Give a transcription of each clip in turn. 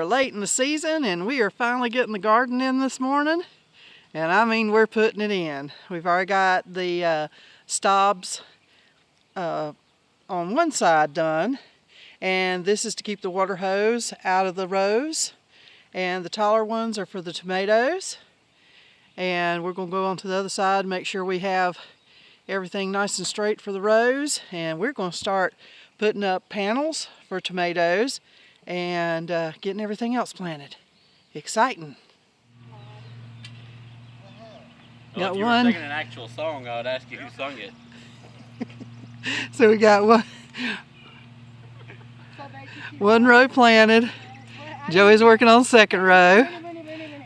late in the season and we are finally getting the garden in this morning. And I mean, we're putting it in. We've already got the stobs on one side done. And this is to keep the water hose out of the rows. And the taller ones are for the tomatoes. And we're going to go on to the other side and make sure we have everything nice and straight for the rows. And we're going to start putting up panels for tomatoes and getting everything else planted. Exciting. Well, Got if you one. were singing an actual song, I would ask you who sung it. So we got one row planted. Joey's working on the second row.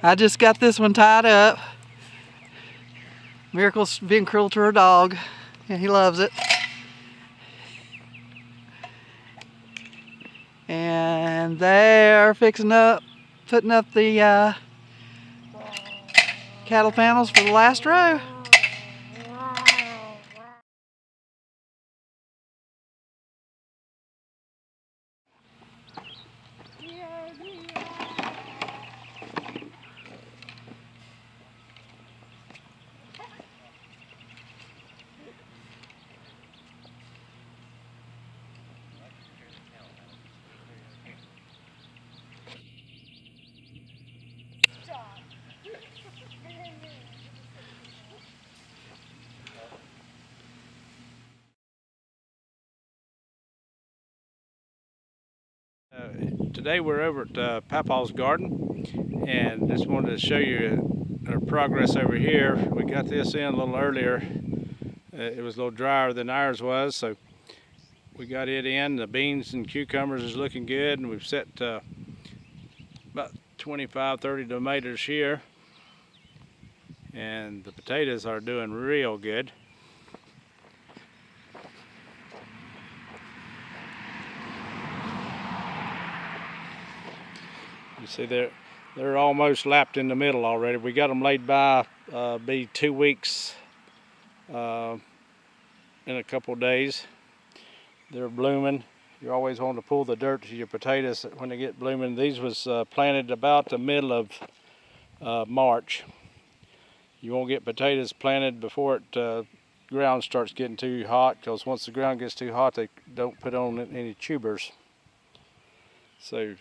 I just got this one tied up. Miracle's being cruel to her dog, and he loves it. And they're putting up the cattle panels for the last row. Today we're over at Papaw's garden, and just wanted to show you our progress over here. We got this in a little earlier. It was a little drier than ours was, so we got it in. The beans and cucumbers is looking good, and we've set about 25-30 tomatoes here, and the potatoes are doing real good. You see they're almost lapped in the middle already. We got them laid by, be 2 weeks in a couple days. They're blooming. You always want to pull the dirt to your potatoes when they get blooming. These was planted about the middle of March. You won't get potatoes planted before it ground starts getting too hot, because once the ground gets too hot, they don't put on any tubers. So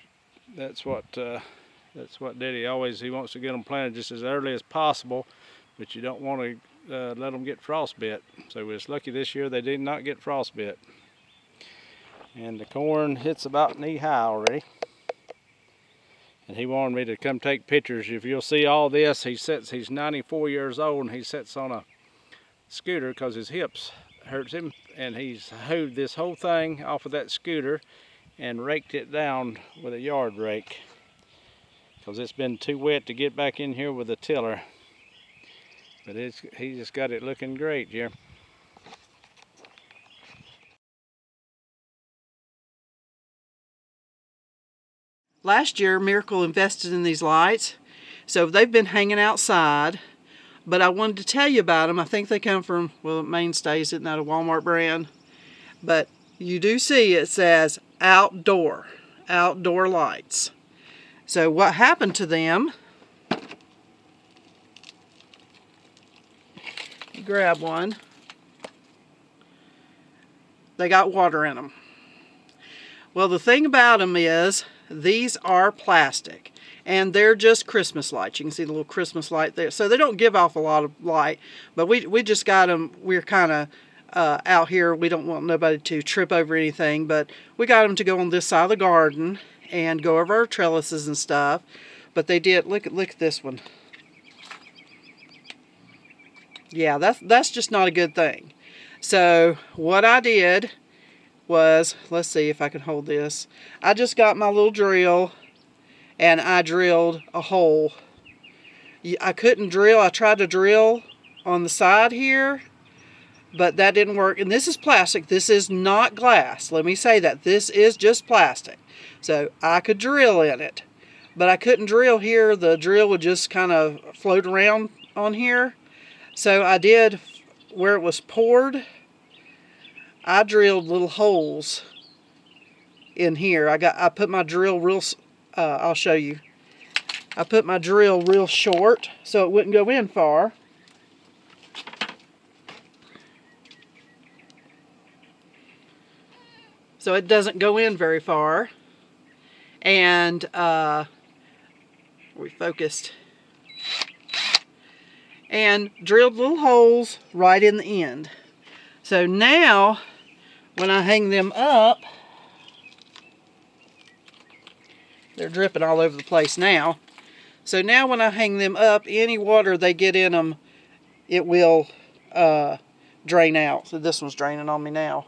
that's what Daddy always, he wants to get them planted just as early as possible, but you don't want to let them get frostbit. So we're just lucky this year they did not get frostbit. And the corn hits about knee high already. And he wanted me to come take pictures. If you'll see all this, he's 94 years old, and he sits on a scooter because his hips hurts him, and he's hoed this whole thing off of that scooter and raked it down with a yard rake, because it's been too wet to get back in here with a tiller. But he just got it looking great here. Last year, Miracle invested in these lights, so they've been hanging outside, but I wanted to tell you about them. I think they come from, well, Mainstays, isn't that a Walmart brand? But you do see it says outdoor lights. So what happened to them, you grab one, they got water in them. Well, the thing about them is these are plastic, and they're just Christmas lights. You can see the little Christmas light there. So they don't give off a lot of light, but we just got them. We're kind of out here. We don't want nobody to trip over anything, but we got them to go on this side of the garden and go over our trellises and stuff. But they did, look at this one. Yeah, that's just not a good thing. So what I did was, let's see if I can hold this. I just got my little drill and I drilled a hole. I couldn't drill. I tried to drill on the side here, but that didn't work. And this is plastic. This is not glass. Let me say that. This is just plastic. So I could drill in it, but I couldn't drill here. The drill would just kind of float around on here. So I did where it was poured. I drilled little holes in here. I put my drill real I'll show you. I put my drill real short so it wouldn't go in far. So it doesn't go in very far. And we focused. And drilled little holes right in the end. So now, when I hang them up, they're dripping all over the place now. So now when I hang them up, any water they get in them, it will drain out. So this one's draining on me now.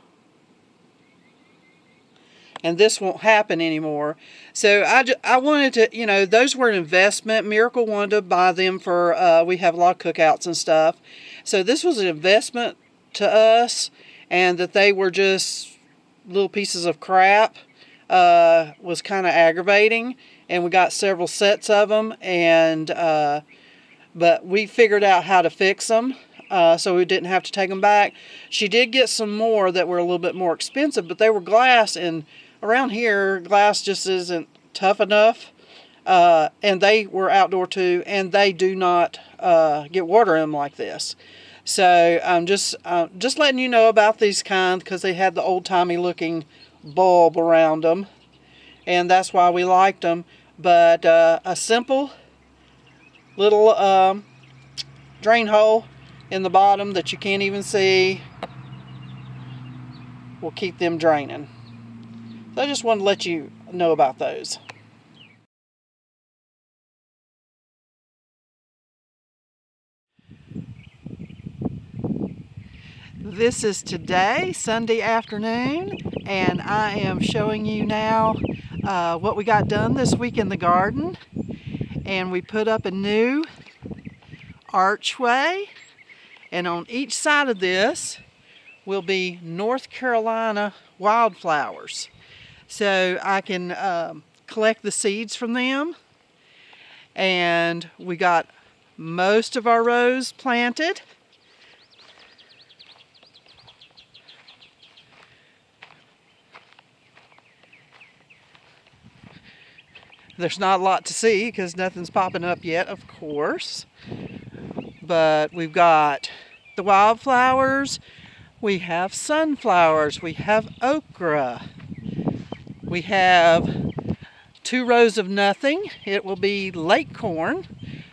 And this won't happen anymore. So I wanted to, you know, those were an investment. Miracle wanted to buy them for, we have a lot of cookouts and stuff. So this was an investment to us, and that they were just little pieces of crap was kind of aggravating. And we got several sets of them, and but we figured out how to fix them. So we didn't have to take them back. She did get some more that were a little bit more expensive, but they were glass, and around here, glass just isn't tough enough. And they were outdoor too, and they do not get water in them like this. So I'm just letting you know about these kinds because they had the old-timey looking bulb around them, and that's why we liked them. But a simple little drain hole in the bottom that you can't even see will keep them draining. So I just wanted to let you know about those. This is today, Sunday afternoon, and I am showing you now what we got done this week in the garden. And we put up a new archway, and on each side of this will be North Carolina wildflowers. So I can collect the seeds from them. And we got most of our rows planted. There's not a lot to see because nothing's popping up yet, of course. But we've got the wildflowers, we have sunflowers, we have okra, we have 2 rows of nothing. It will be lake corn,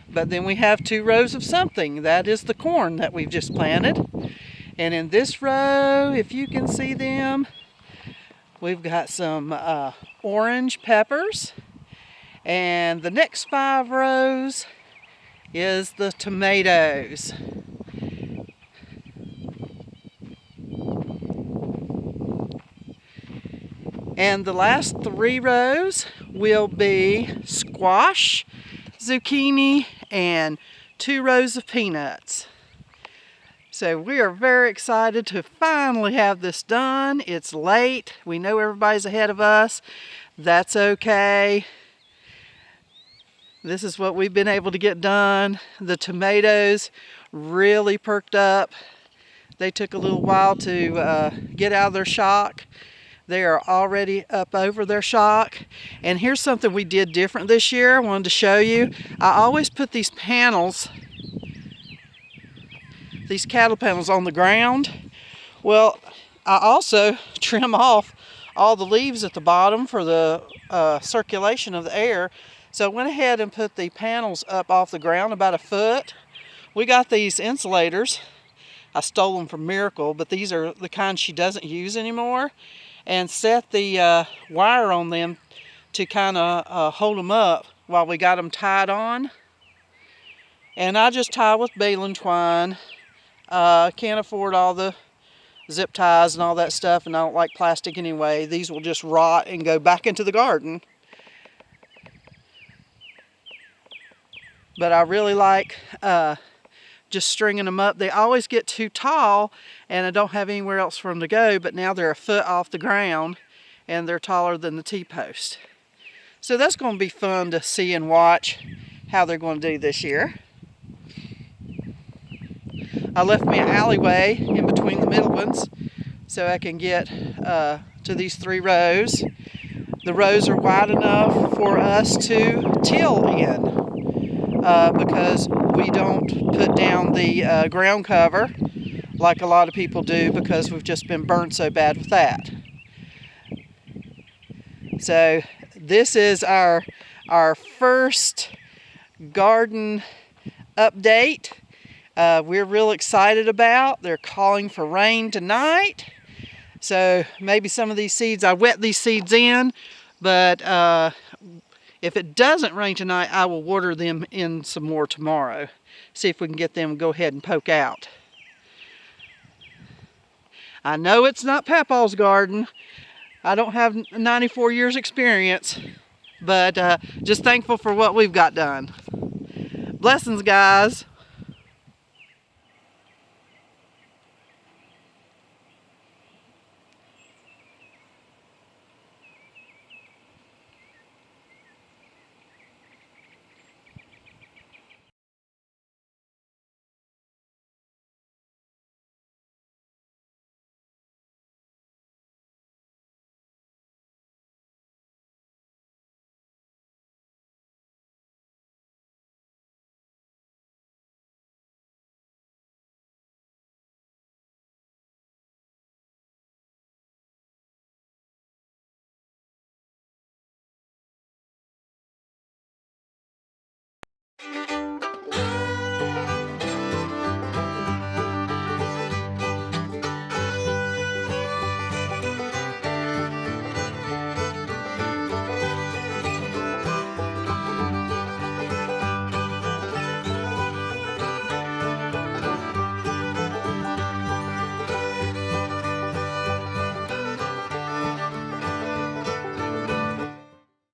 but then we have 2 rows of something. That is the corn that we've just planted. And in this row, if you can see them, we've got some orange peppers. And the next 5 rows is the tomatoes. And the last 3 rows will be squash, zucchini, and 2 rows of peanuts. So we are very excited to finally have this done. It's late. We know everybody's ahead of us. That's okay. This is what we've been able to get done. The tomatoes really perked up. They took a little while to get out of their shock. They are already up over their shock. And here's something we did different this year. I wanted to show you. I always put these panels, these cattle panels on the ground. Well, I also trim off all the leaves at the bottom for the circulation of the air. So I went ahead and put the panels up off the ground about 1 foot. We got these insulators. I stole them from Miracle, but these are the kind she doesn't use anymore. And set the wire on them to kind of hold them up while we got them tied on. And I just tie with baling twine. Can't afford all the zip ties and all that stuff, and I don't like plastic anyway. These will just rot and go back into the garden. But I really like just stringing them up. They always get too tall and I don't have anywhere else for them to go, but now they're 1 foot off the ground and they're taller than the T-post. So that's going to be fun to see and watch how they're going to do this year. I left me an alleyway in between the middle ones so I can get to these 3 rows. the rows are wide enough for us to till in, because we don't put down the ground cover like a lot of people do, because we've just been burned so bad with that. So this is our first garden update. We're real excited about. They're calling for rain tonight. So maybe some of these seeds, I wet these seeds in, but if it doesn't rain tonight, I will water them in some more tomorrow. See if we can get them to go ahead and poke out. I know it's not Papa's garden. I don't have 94 years experience, but just thankful for what we've got done. Blessings, guys.